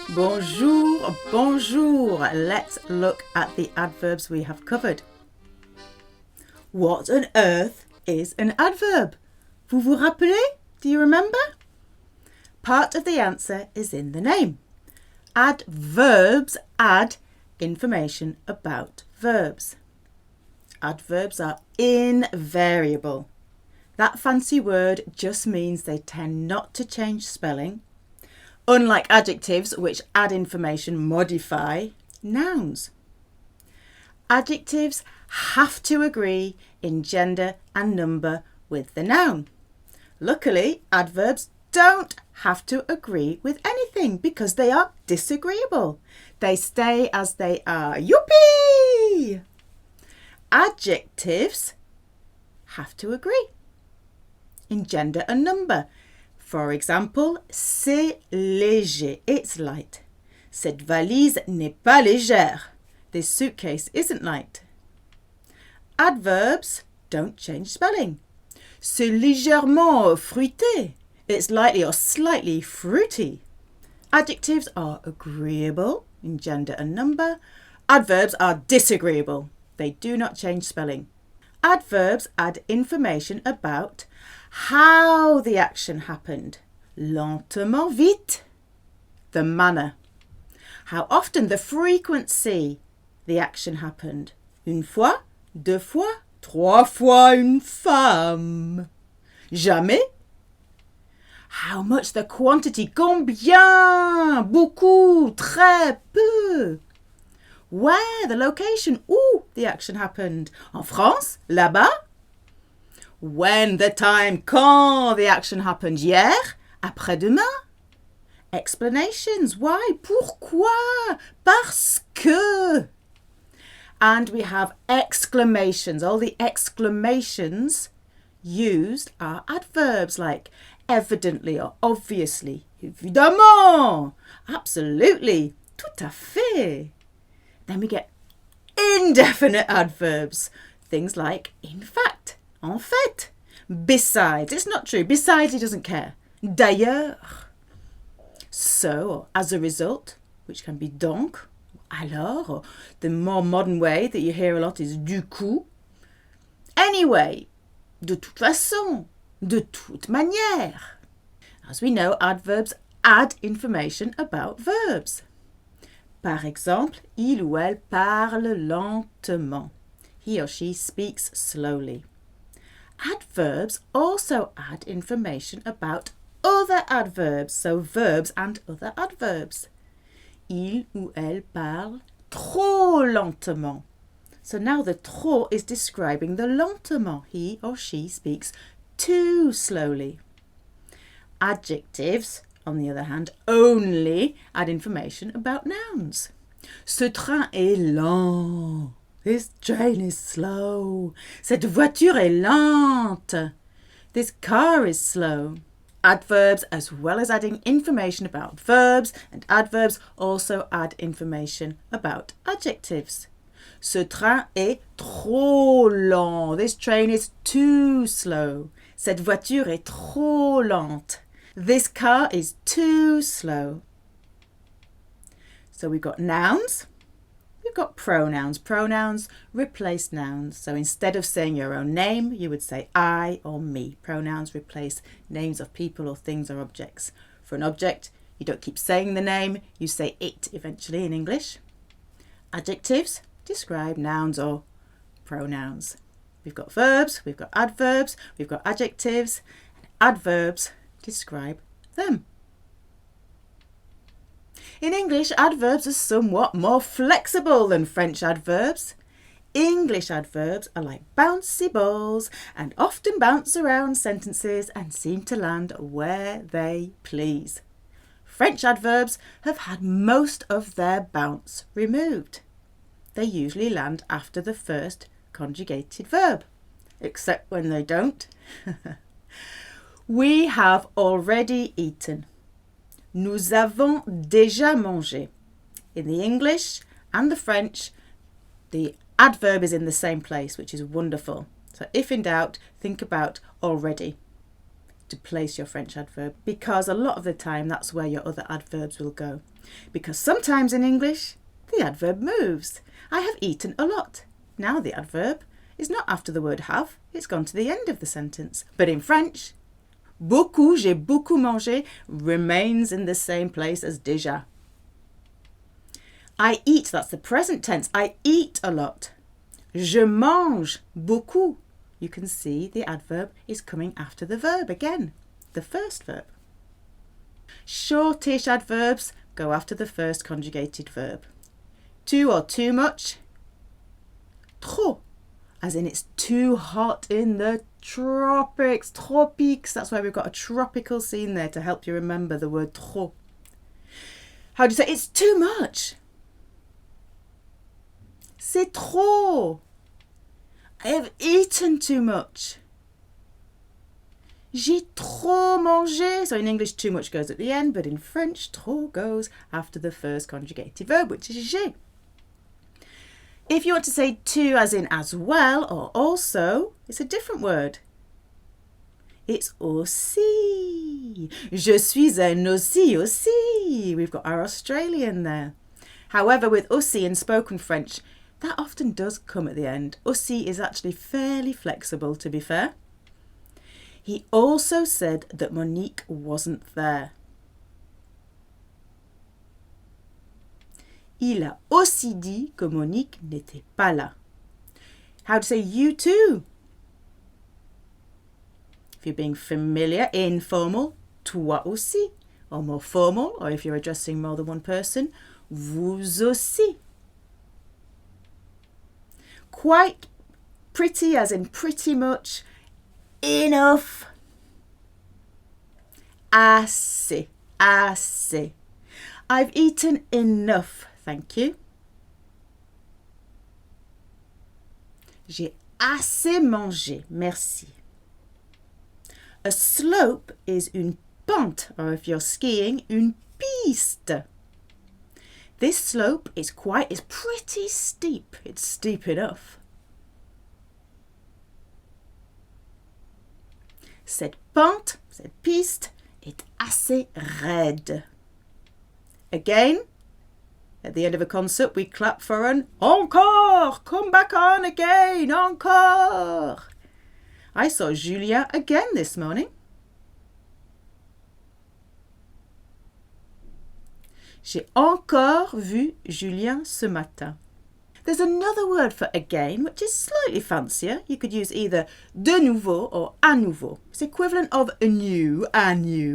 Bonjour, bonjour. Let's look at the adverbs we have covered. What on earth is an adverb? Vous vous rappelez? Do you remember? Part of the answer is in the name. Adverbs add information about verbs. Adverbs are invariable. That fancy word just means they tend not to change spelling, unlike adjectives which add information, modify nouns. Adjectives have to agree in gender and number with the noun. Luckily, adverbs don't have to agree with anything because they are disagreeable. They stay as they are. Youppi! Adjectives have to agree in gender and number. For example, c'est léger, it's light. Cette valise n'est pas légère. This suitcase isn't light. Adverbs don't change spelling. C'est légèrement fruité. It's lightly or slightly fruity. Adjectives are agreeable in gender and number. Adverbs are disagreeable. They do not change spelling. Adverbs add information about how the action happened. Lentement, vite. The manner. How often, the frequency the action happened. Une fois, deux fois, trois fois une femme. Jamais. How much, the quantity. Combien? Beaucoup, très peu. Where, the location. Où the action happened. En France, là-bas. When, the time. Quand the action happened. Hier, après-demain. Explanations. Why? Pourquoi? Parce que. And we have exclamations. All the exclamations used are adverbs like evidently or obviously. Évidemment. Absolutely. Tout à fait. Then we get indefinite adverbs. Things like in fact, en fait, besides. It's not true. Besides, he doesn't care. D'ailleurs. So, or as a result, which can be donc, alors, or the more modern way that you hear a lot is du coup. Anyway, de toute façon, de toute manière. As we know, adverbs add information about verbs. Par exemple, il ou elle parle lentement. He or she speaks slowly. Adverbs also add information about other adverbs, so verbs and other adverbs. Il ou elle parle trop lentement. So now the trop is describing the lentement. He or she speaks too slowly. Adjectives, on the other hand, only add information about nouns. Ce train est lent. This train is slow. Cette voiture est lente. This car is slow. Adverbs, as well as adding information about verbs and adverbs, also add information about adjectives. Ce train est trop lent. This train is too slow. Cette voiture est trop lente. This car is too slow. So we've got nouns. We've got pronouns. Pronouns replace nouns. So instead of saying your own name, you would say I or me. Pronouns replace names of people or things or objects. For an object, you don't keep saying the name, you say it eventually in English. Adjectives describe nouns or pronouns. We've got verbs, we've got adverbs, we've got adjectives, and adverbs describe them. In English, adverbs are somewhat more flexible than French adverbs. English adverbs are like bouncy balls and often bounce around sentences and seem to land where they please. French adverbs have had most of their bounce removed. They usually land after the first conjugated verb, except when they don't. We have already eaten. Nous avons déjà mangé. In the English and the French, the adverb is in the same place, which is wonderful. So if in doubt, think about already to place your French adverb, because a lot of the time that's where your other adverbs will go. Because sometimes in English, the adverb moves. I have eaten a lot. Now the adverb is not after the word have, it's gone to the end of the sentence. But in French, beaucoup, j'ai beaucoup mangé remains in the same place as déjà. I eat, that's the present tense. I eat a lot. Je mange beaucoup. You can see the adverb is coming after the verb again, the first verb. Shortish adverbs go after the first conjugated verb. Too or too much, trop, as in it's too hot in the tropics, tropiques. That's why we've got a tropical scene there to help you remember the word trop. How do you say it's too much? C'est trop. I have eaten too much. J'ai trop mangé. So in English, too much goes at the end, but in French, trop goes after the first conjugated verb, which is j'ai. If you want to say to as in as well or also, it's a different word. It's aussi. Je suis un aussi. We've got our Australian there. However, with aussi in spoken French, that often does come at the end. Aussi is actually fairly flexible, to be fair. He also said that Monique wasn't there. Il a aussi dit que Monique n'était pas là. How to say you too? If you're being familiar, informal, toi aussi. Or more formal, or if you're addressing more than one person, vous aussi. Quite pretty as in pretty much. Enough. Assez, assez. I've eaten enough, thank you. J'ai assez mangé, merci. A slope is une pente, or if you're skiing, une piste. This slope is pretty steep. It's steep enough. Cette pente, cette piste est assez raide. Again, at the end of a concert, we clap for an encore. Come back on again, encore. I saw Julien again this morning. J'ai encore vu Julien ce matin. There's another word for again, which is slightly fancier. You could use either de nouveau or à nouveau. It's equivalent of anew,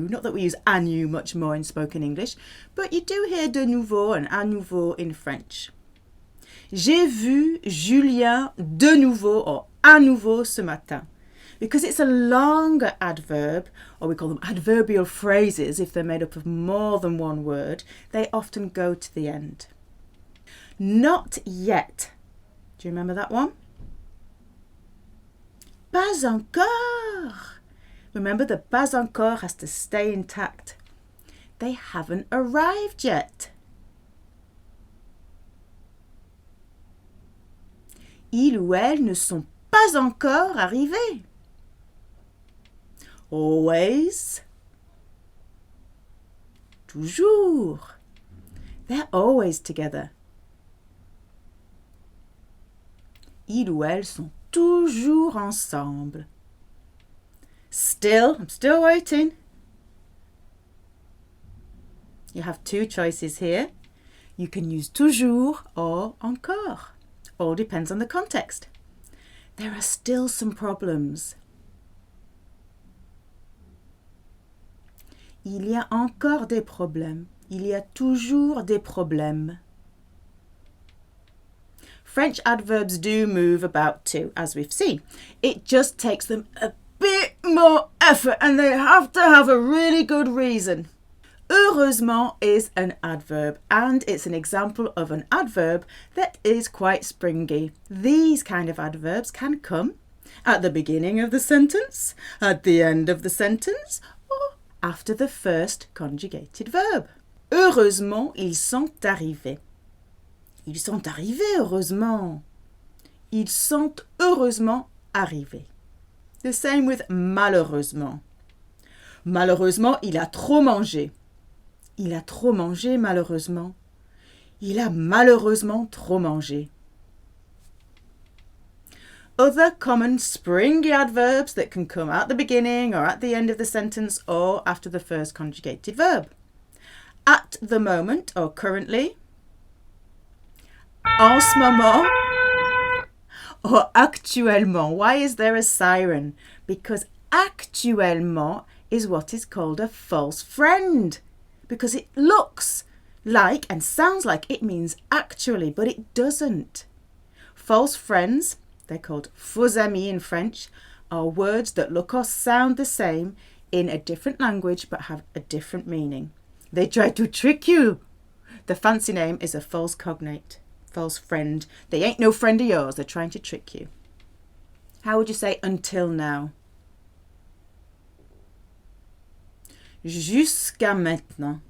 not that we use anew much more in spoken English, but you do hear de nouveau and à nouveau in French. J'ai vu Julien de nouveau or à nouveau ce matin. Because it's a longer adverb, or we call them adverbial phrases if they're made up of more than one word, they often go to the end. Not yet. Do you remember that one? Pas encore. Remember, the pas encore has to stay intact. They haven't arrived yet. Ils ou elles ne sont pas encore arrivés. Always. Toujours. They're always together. Ils ou elles sont toujours ensemble. Still, I'm still waiting. You have two choices here. You can use toujours or encore. All depends on the context. There are still some problems. Il y a encore des problèmes. Il y a toujours des problèmes. French adverbs do move about too, as we've seen. It just takes them a bit more effort and they have to have a really good reason. Heureusement is an adverb and it's an example of an adverb that is quite springy. These kind of adverbs can come at the beginning of the sentence, at the end of the sentence, or after the first conjugated verb. Heureusement, ils sont arrivés. Ils sont arrivés, heureusement. Ils sont heureusement arrivés. The same with malheureusement. Malheureusement, il a trop mangé. Il a trop mangé malheureusement. Il a malheureusement trop mangé. Other common springy adverbs that can come at the beginning or at the end of the sentence or after the first conjugated verb. At the moment or currently. En ce moment or actuellement. Why is there a siren? Because actuellement is what is called a false friend. Because it looks like and sounds like it means actually, but it doesn't. False friends, they're called faux amis in French, are words that look or sound the same in a different language but have a different meaning. They try to trick you. The fancy name is a false cognate, false friend. They ain't no friend of yours. They're trying to trick you. How would you say until now? Jusqu'à maintenant.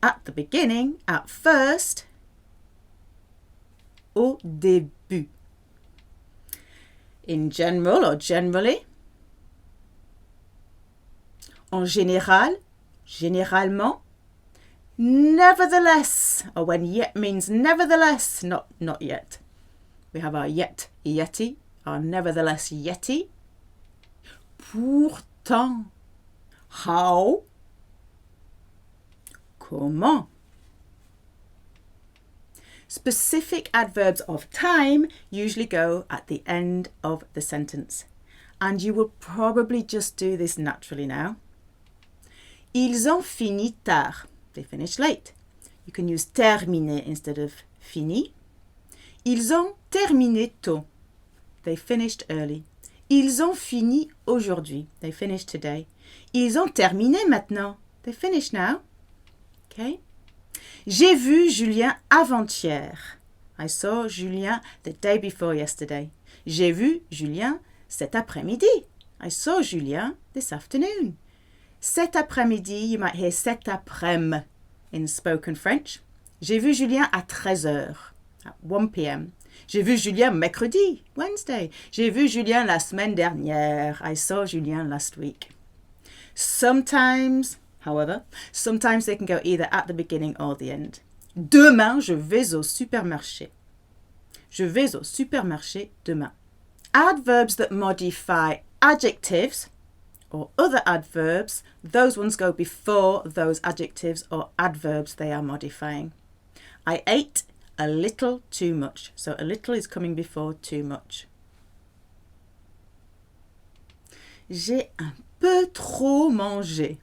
At the beginning, at first, au début. In general or generally. En général, généralement. Nevertheless, or when yet means nevertheless, not yet. We have our yet, yeti, our nevertheless yeti. Pourtant. How? Comment? Specific adverbs of time usually go at the end of the sentence. And you will probably just do this naturally now. Ils ont fini tard. They finished late. You can use terminer instead of fini. Ils ont terminé tôt. They finished early. Ils ont fini aujourd'hui. They finished today. Ils ont terminé maintenant. They finished now. Okay. J'ai vu Julien avant-hier. I saw Julien the day before yesterday. J'ai vu Julien cet après-midi. I saw Julien this afternoon. Cet après-midi, you might hear cet après-midi in spoken French. J'ai vu Julien à 13h, at 1 p.m. J'ai vu Julien mercredi, Wednesday. J'ai vu Julien la semaine dernière. I saw Julien last week. Sometimes, however, sometimes they can go either at the beginning or the end. Demain, je vais au supermarché. Je vais au supermarché demain. Adverbs that modify adjectives or other adverbs, those ones go before those adjectives or adverbs they are modifying. I ate a little too much. So a little is coming before too much. J'ai un peu trop mangé.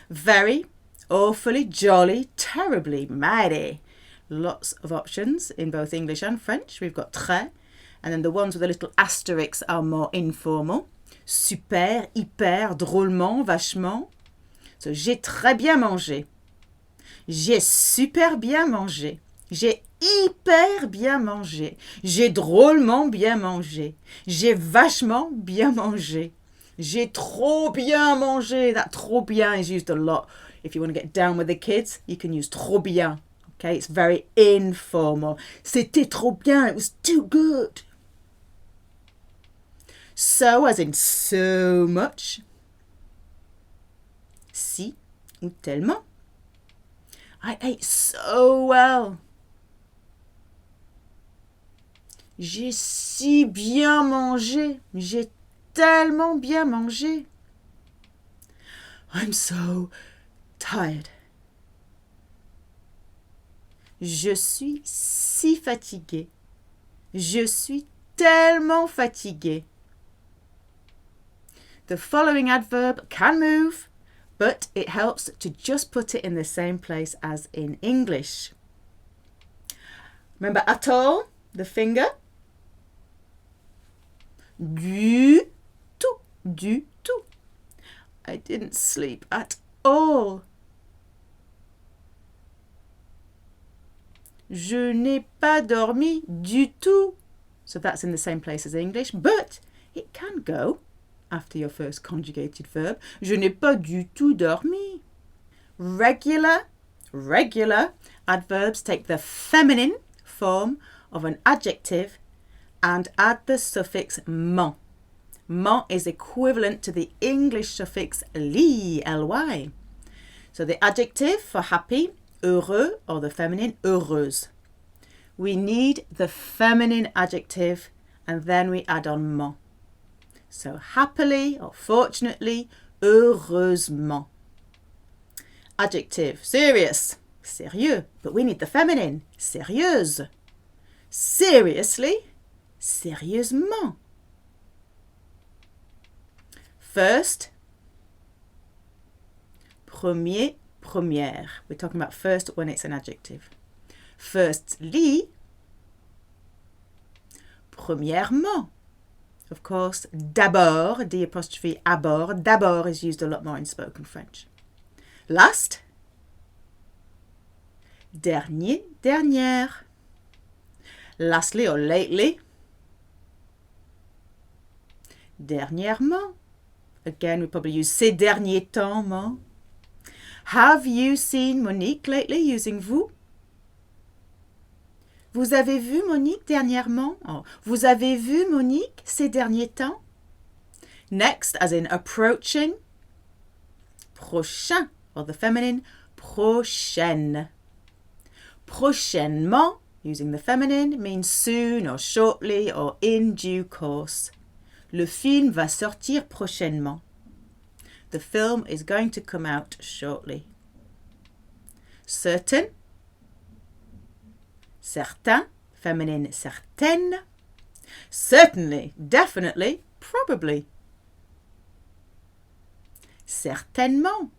Very, awfully, jolly, terribly, mighty. Lots of options in both English and French. We've got très, and then the ones with the little asterisks are more informal. Super, hyper, drôlement, vachement. So, j'ai très bien mangé. J'ai super bien mangé. J'ai hyper bien mangé. J'ai drôlement bien mangé. J'ai vachement bien mangé. J'ai trop bien mangé. That trop bien is used a lot. If you want to get down with the kids, you can use trop bien. Okay, it's very informal. C'était trop bien. It was too good. So, as in so much. Si ou tellement. I ate so well. J'ai si bien mangé. J'ai tellement bien mangé. I'm so tired. Je suis si fatiguée. Je suis tellement fatiguée. The following adverb can move, but it helps to just put it in the same place as in English. Remember at all, the finger? Du tout, du tout. I didn't sleep at all. Je n'ai pas dormi du tout. So that's in the same place as English, but it can go after your first conjugated verb. Je n'ai pas du tout dormi. Regular adverbs take the feminine form of an adjective and add the suffix man. Man is equivalent to the English suffix ly, ly. So the adjective for happy, heureux, or the feminine, heureuse. We need the feminine adjective and then we add on ment. So happily or fortunately, heureusement. Adjective, serious, sérieux, but we need the feminine, sérieuse. Seriously, sérieusement. First, premier, première. We're talking about first when it's an adjective. Firstly, premièrement. Of course, d'abord, D apostrophe abord, d'abord is used a lot more in spoken French. Last, dernier, dernière. Lastly or lately, dernièrement. Again, we probably use ces derniers temps. Mo. Have you seen Monique lately using vous? Vous avez vu Monique dernièrement? Oh, vous avez vu Monique ces derniers temps? Next, as in approaching, prochain, or the feminine, prochaine. Prochainement, using the feminine, means soon or shortly or in due course. Le film va sortir prochainement. The film is going to come out shortly. Certain, certain, feminine, certaine. Certainly, definitely, probably. Certainement.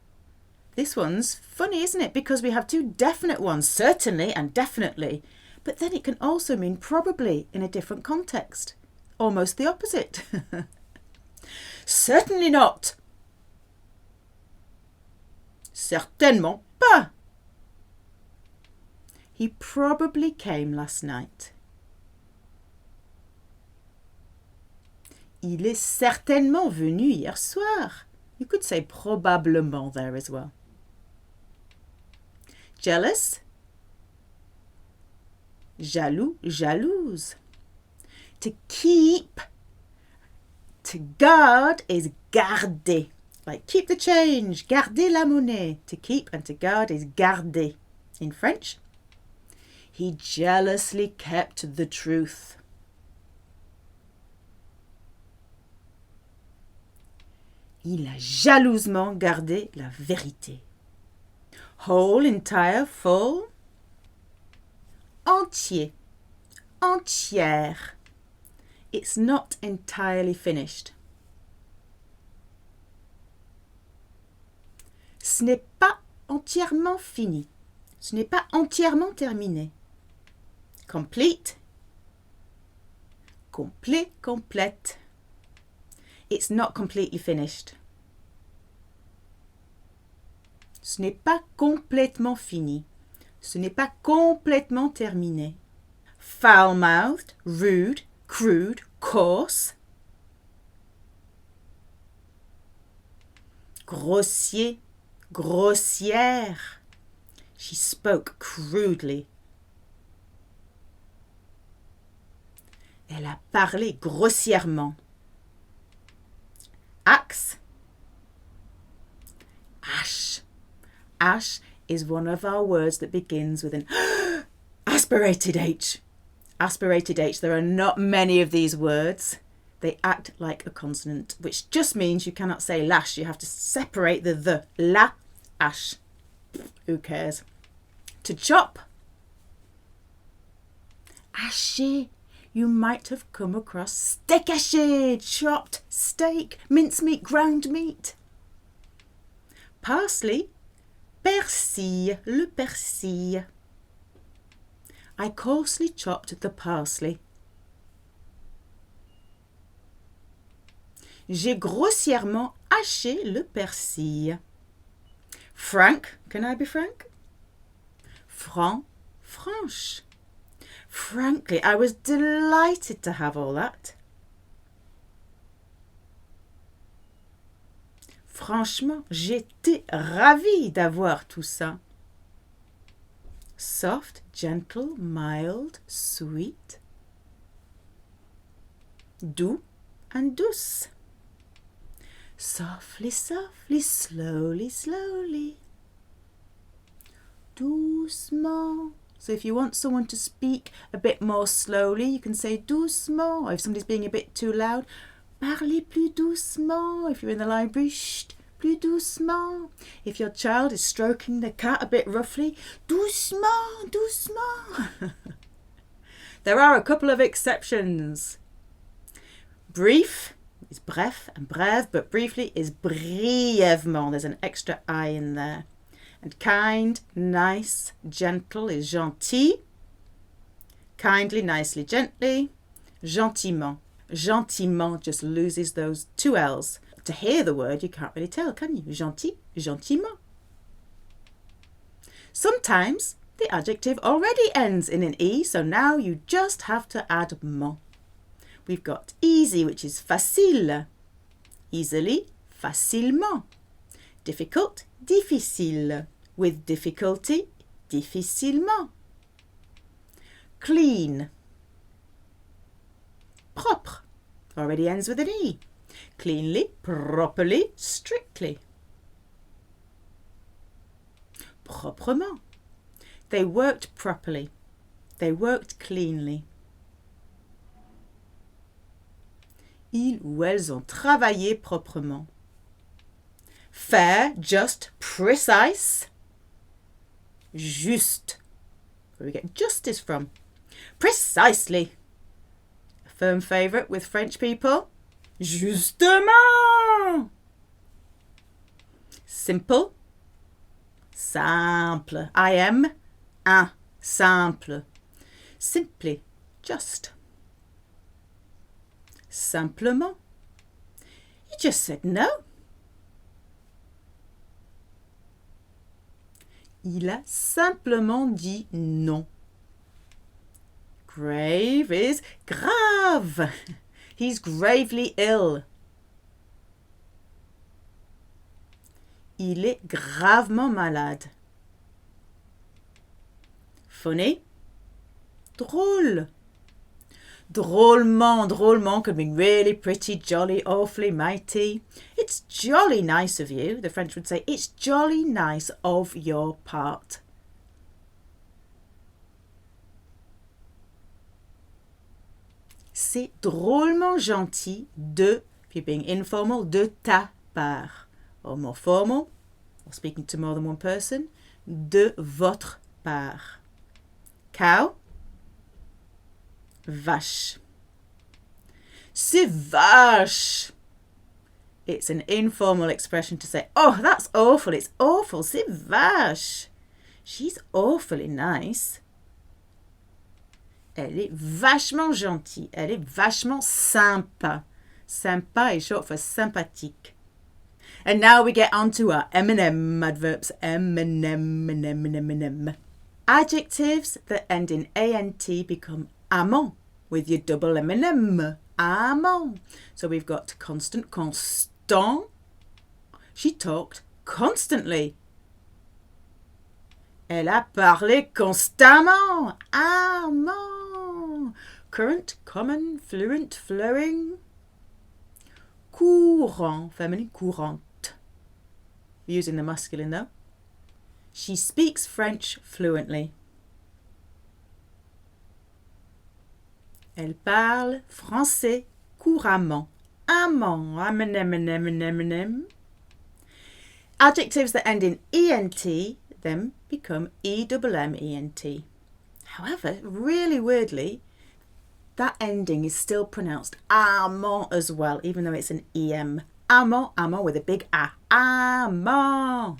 This one's funny, isn't it? Because we have two definite ones, certainly and definitely. But then it can also mean probably in a different context. Almost the opposite. Certainly not. Certainement pas. He probably came last night. Il est certainement venu hier soir. You could say probablement there as well. Jealous, jaloux, jalouse. To keep, to guard is garder. Like keep the change, garder la monnaie. To keep and to guard is garder. In French, he jealously kept the truth. Il a jalousement gardé la vérité. Whole, entire, full. Entier, entière. It's not entirely finished. Ce n'est pas entièrement fini. Ce n'est pas entièrement terminé. Complete, complet, complète. It's not completely finished. Ce n'est pas complètement fini. Ce n'est pas complètement terminé. Foul-mouthed, rude, crude, coarse. Grossier, grossière. She spoke crudely. Elle a parlé grossièrement. Axe, ash. Ash is one of our words that begins with an aspirated H. Aspirated H. There are not many of these words. They act like a consonant, which just means you cannot say lash. You have to separate the. La, ash. Who cares? To chop. Haché. You might have come across steak haché, chopped steak, mincemeat, ground meat. Parsley. Persil, le persil. I coarsely chopped the parsley. J'ai grossièrement haché le persil. Frank, can I be frank? Franc, franche. Frankly, I was delighted to have all that. Franchement, j'étais ravie d'avoir tout ça. Soft, gentle, mild, sweet. Doux and douce. Softly, softly, slowly, slowly. doucement. So if you want someone to speak a bit more slowly, you can say doucement. Or if somebody's being a bit too loud, parlez plus doucement. If you're in the library, chut, plus doucement. If your child is stroking the cat a bit roughly, doucement, doucement. There are a couple of exceptions. Brief is bref and brève, but briefly is brièvement. There's an extra I in there. And kind, nice, gentle is gentil. Kindly, nicely, gently. Gentiment. Gentiment just loses those two L's. To hear the word, you can't really tell, can you? Gentil, gentiment. Sometimes the adjective already ends in an E, so now you just have to add ment. We've got easy, which is facile. Easily, facilement. Difficult, difficile. With difficulty, difficilement. Clean. Propre. Already ends with an E. Cleanly, properly, strictly. Proprement. They worked properly. They worked cleanly. Ils ou elles ont travaillé proprement. Fair, just, precise. Juste. Where we get justice from. Precisely. A firm favourite with French people. Justement. Simple. Simple. I am un. Simple. Simply. Just. Simplement. You just said no. Il a simplement dit non. Grave is grave. He's gravely ill. Il est gravement malade. Funny. Drôle. Drôlement, drôlement could mean really pretty, jolly, awfully mighty. It's jolly nice of you. The French would say, it's jolly nice of your part. C'est drôlement gentil de, if you're being informal, de ta part. Or more formal, or speaking to more than one person, de votre part. Cow. Vache. C'est vache. It's an informal expression to say, oh, that's awful. It's awful. C'est vache. She's awfully nice. Elle est vachement gentille. Elle est vachement sympa. Sympa is short for sympathique. And now we get on to our M&M adverbs. M. Adjectives that end in ANT become amant with your double M&M. Amant. So we've got constant, constant. She talked constantly. Elle a parlé constamment. Amant. Current, common, fluent, flowing. Courant, feminine, courante. We're using the masculine though. She speaks French fluently. Elle parle français couramment. Amant. Adjectives that end in ENT then become EMMENT. However, really weirdly, that ending is still pronounced amant as well, even though it's an EM. Amant, amant with a big A. Amant.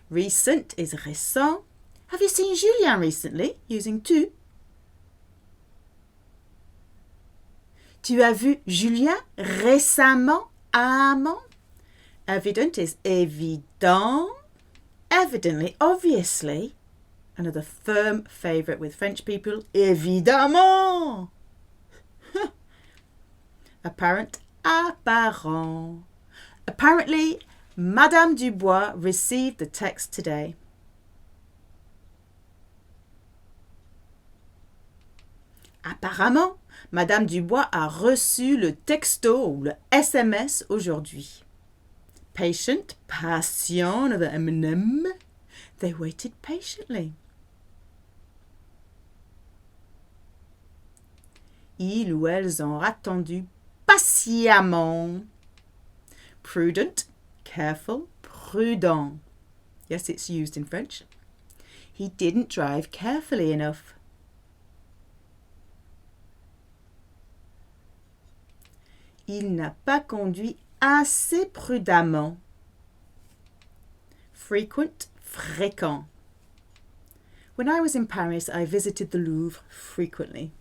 Recent is récent. Have you seen Julien recently using tu? Tu as vu Julien récemment? Amant. Evident is évident. Evidently, obviously. Another firm favourite with French people. Évidemment. Apparent, apparent. Apparently, Madame Dubois received the text today. Apparemment, Madame Dubois a reçu le texto ou le SMS aujourd'hui. Patient, patient, another M&M. They waited patiently. Ils ou elles ont attendu patiemment. Prudent, careful, prudent. Yes, it's used in French. He didn't drive carefully enough. Il n'a pas conduit assez prudemment. Frequent, fréquent. When I was in Paris, I visited the Louvre frequently.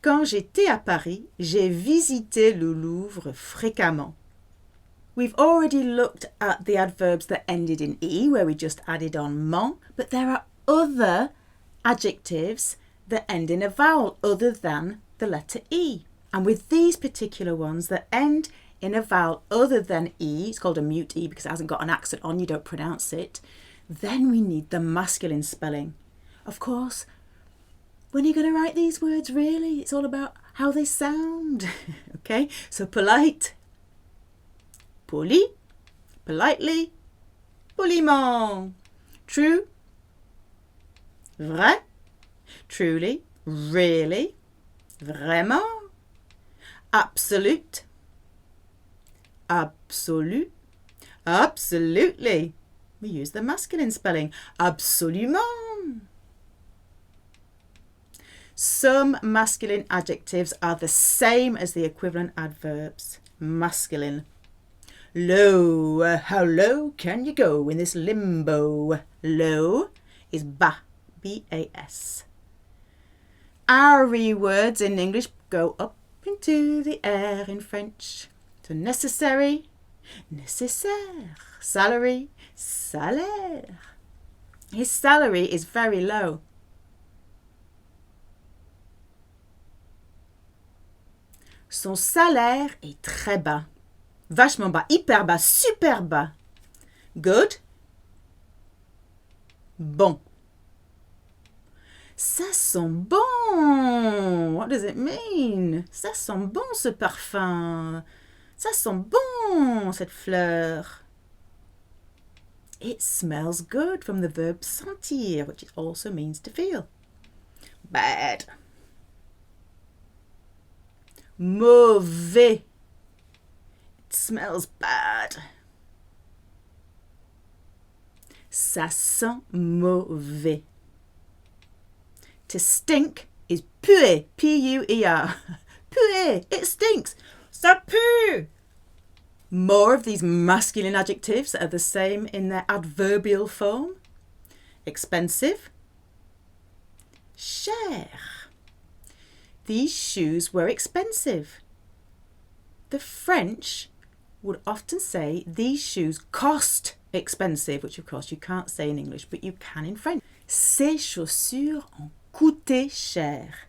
Quand j'étais à Paris, j'ai visité le Louvre fréquemment. We've already looked at the adverbs that ended in E, where we just added on ment, but there are other adjectives that end in a vowel other than the letter E. And with these particular ones that end in a vowel other than E, it's called a mute E because it hasn't got an accent on, you don't pronounce it, then we need the masculine spelling. Of course, when are you going to write these words, really? It's all about how they sound. Okay, so polite, poli, politely, poliment. True, vrai, truly, really, vraiment. Absolute, absolu, absolutely. We use the masculine spelling, absolument. Some masculine adjectives are the same as the equivalent adverbs. Masculine. Low. How low can you go in this limbo? Low is bas, B-A-S. Our words in English go up into the air in French. So necessary, nécessaire. Salary, salaire. His salary is very low. Son salaire est très bas. Vachement bas, hyper bas, super bas. Good. Bon. Ça sent bon. What does it mean? Ça sent bon ce parfum. Ça sent bon cette fleur. It smells good from the verb sentir, which also means to feel. Bad. Mauvais. It smells bad. Ça sent mauvais. To stink is puer, P-U-E-R. Puer, it stinks. Ça pue. More of these masculine adjectives are the same in their adverbial form. Expensive. Cher. These shoes were expensive. The French would often say these shoes cost expensive, which of course you can't say in English, but you can in French. Ces chaussures ont coûté cher.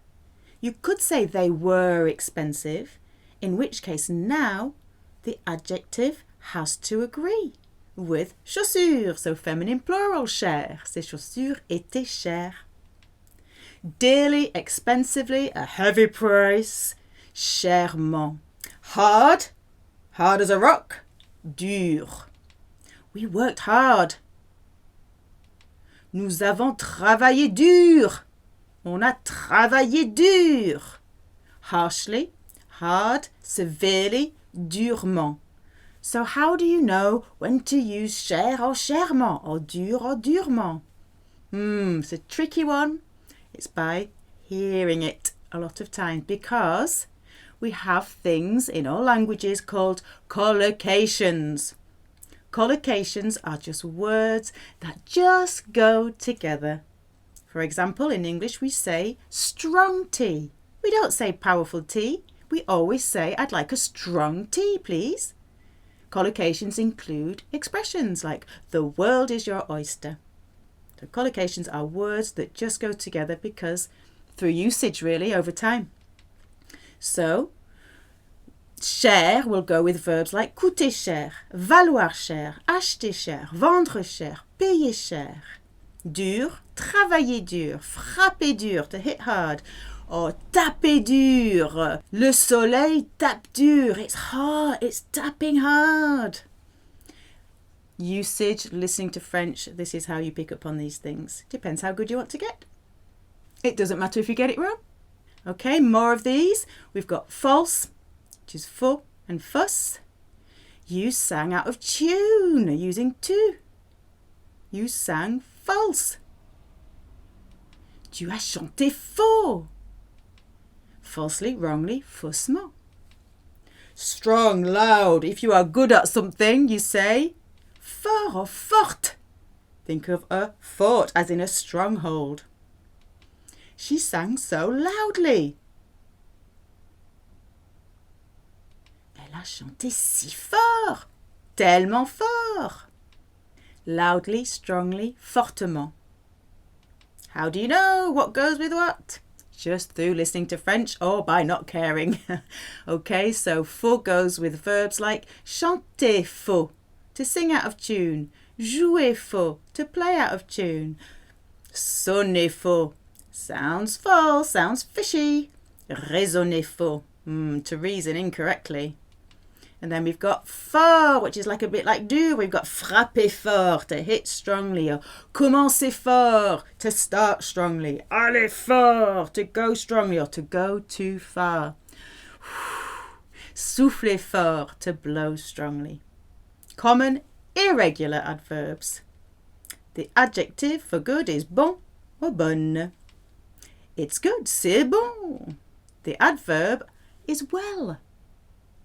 You could say they were expensive, in which case now the adjective has to agree with chaussures, so feminine plural, cher. Ces chaussures étaient chères. Dearly, expensively, a heavy price, chèrement. Hard, hard as a rock, dur. We worked hard. Nous avons travaillé dur. On a travaillé dur. Harshly, hard, severely, durement. So how do you know when to use cher or chèrement or durement? It's a tricky one. It's by hearing it a lot of times because we have things in all languages called collocations. Collocations are just words that just go together. For example, in English we say strong tea. We don't say powerful tea. We always say, I'd like a strong tea, please. Collocations include expressions like the world is your oyster. So collocations are words that just go together because through usage really over time. So cher will go with verbs like coûter cher, valoir cher, acheter cher, vendre cher, payer cher. Dur, travailler dur, frapper dur, to hit hard. Oh, taper dur. Le soleil tape dur. It's hard. It's tapping hard. Usage, listening to French. This is how you pick up on these things. Depends how good you want to get. It doesn't matter if you get it wrong. Okay, more of these. We've got false, which is faux and fuss. You sang out of tune using tu. You sang false. Tu as chanté faux. Falsely, wrongly, faussement. Strong, loud. If you are good at something, you say fort or forte. Think of a fort as in a stronghold. She sang so loudly. Elle a chanté si fort. Tellement fort. Loudly, strongly, fortement. How do you know what goes with what? Just through listening to French or by not caring. Okay, so faux goes with verbs like chanter faux, to sing out of tune. Jouer faux, to play out of tune. Sonner faux, sounds false, sounds fishy. Raisonner faux, to reason incorrectly. And then we've got fort, which is like a bit like dur. We've got frapper fort, to hit strongly, or commencer fort, to start strongly. Aller fort, to go strongly or to go too far. Souffler fort, to blow strongly. Common irregular adverbs. The adjective for good is bon or bonne. It's good, c'est bon. The adverb is well.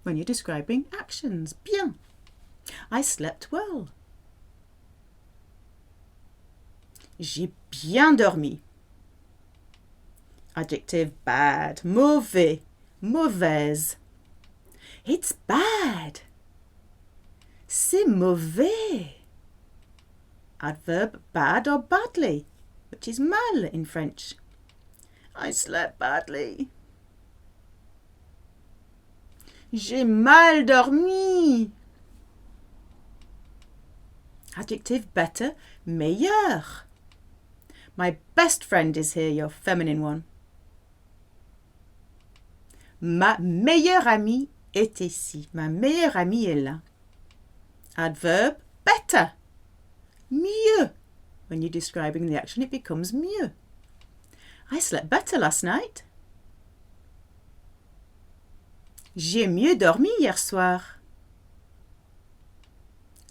When you're describing actions, bien. I slept well. J'ai bien dormi. Adjective bad, mauvais, mauvaise. It's bad. C'est mauvais. Adverb bad or badly, which is mal in French. I slept badly. J'ai mal dormi. Adjective better, meilleur. My best friend is here, your feminine one. Ma meilleure amie est ici. Ma meilleure amie est là. Adverb better, mieux. When you're describing the action, it becomes mieux. I slept better last night. J'ai mieux dormi hier soir.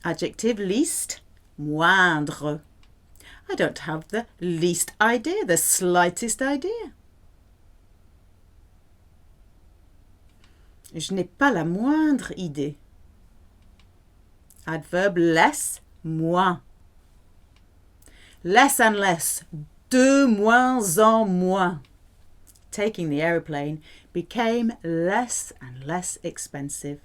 Adjective least, moindre. I don't have the least idea, the slightest idea. Je n'ai pas la moindre idée. Adverb less, moins. Less and less, de moins en moins. Taking the aeroplane became less and less expensive.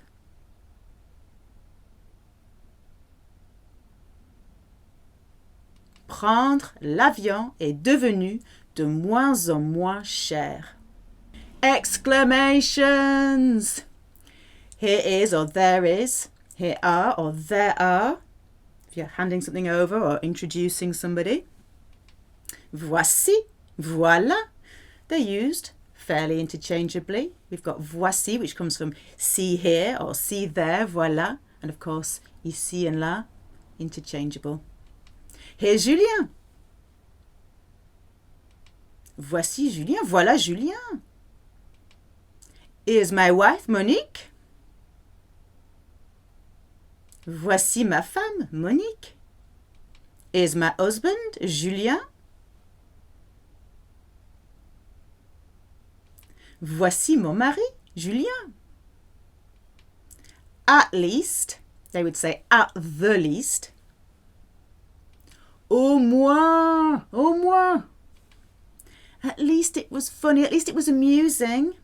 Prendre l'avion est devenu de moins en moins cher. Exclamations! Here is or there is. Here are or there are. If you're handing something over or introducing somebody. Voici, voilà. They're used fairly interchangeably. We've got voici, which comes from see here or see there, voilà. And of course, ici and là, interchangeable. Here's Julien. Voici Julien, voilà Julien. Here's my wife, Monique. Voici ma femme, Monique. Here's my husband, Julien. Voici mon mari, Julien. At least, they would say at the least. Au moins, au moins. At least it was funny, at least it was amusing.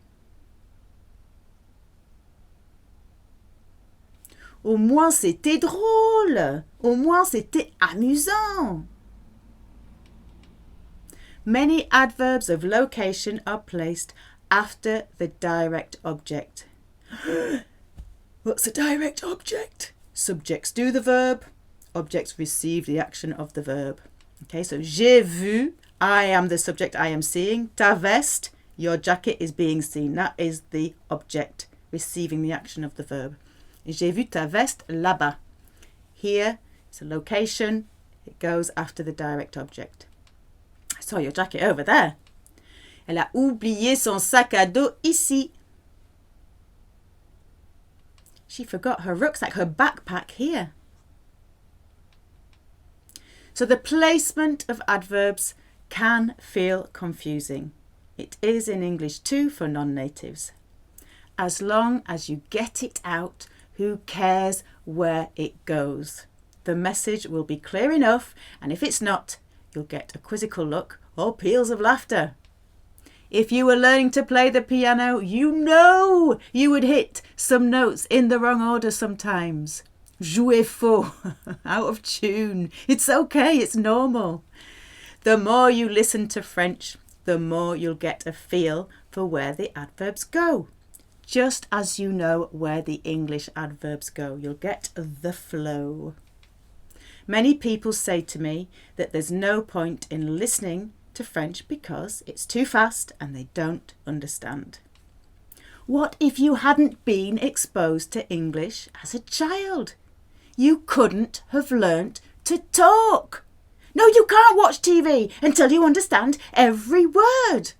Au moins c'était drôle. Au moins c'était amusant. Many adverbs of location are placed after the direct object. What's a direct object? Subjects do the verb, objects receive the action of the verb. Okay, so j'ai vu, I am the subject, I am seeing. Ta veste, Your jacket is being seen. That is the object receiving the action of the verb. J'ai vu ta veste là-bas. Here, it's a location. It goes after the direct object. I saw your jacket over there. Elle a oublié son sac à dos ici. She forgot her rucksack, her backpack here. So the placement of adverbs can feel confusing. It is in English too for non-natives. As long as you get it out, who cares where it goes? The message will be clear enough, and if it's not, you'll get a quizzical look or peals of laughter. If you were learning to play the piano, you know you would hit some notes in the wrong order sometimes. Jouer faux, out of tune. It's okay, it's normal. The more you listen to French, the more you'll get a feel for where the adverbs go. Just as you know where the English adverbs go, you'll get the flow. Many people say to me that there's no point in listening to French because it's too fast and they don't understand. What if you hadn't been exposed to English as a child? You couldn't have learnt to talk. No, you can't watch TV until you understand every word.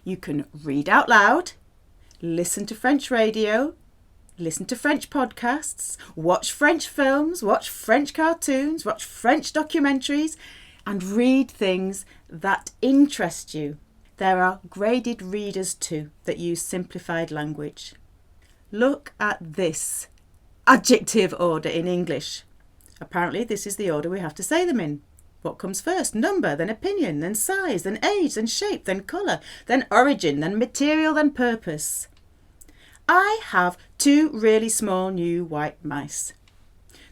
You can read out loud, listen to French radio, listen to French podcasts, watch French films, watch French cartoons, watch French documentaries, and read things that interest you. There are graded readers too that use simplified language. Look at this adjective order in English. Apparently this is the order we have to say them in. What comes first? Number, then opinion, then size, then age, then shape, then colour, then origin, then material, then purpose. I have 2 really small new white mice.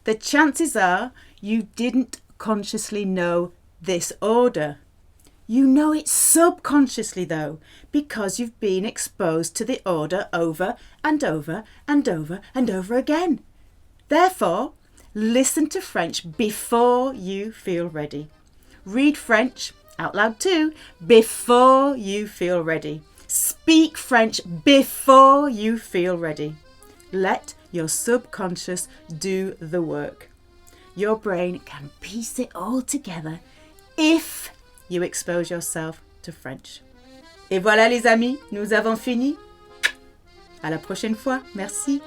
The chances are you didn't consciously know this order. You know it subconsciously though, because you've been exposed to the order over and over and over and over again. Therefore, listen to French before you feel ready. Read French out loud too before you feel ready. Speak French before you feel ready. Let your subconscious do the work. Your brain can piece it all together if you expose yourself to French. Et voilà les amis, nous avons fini. À la prochaine fois. Merci.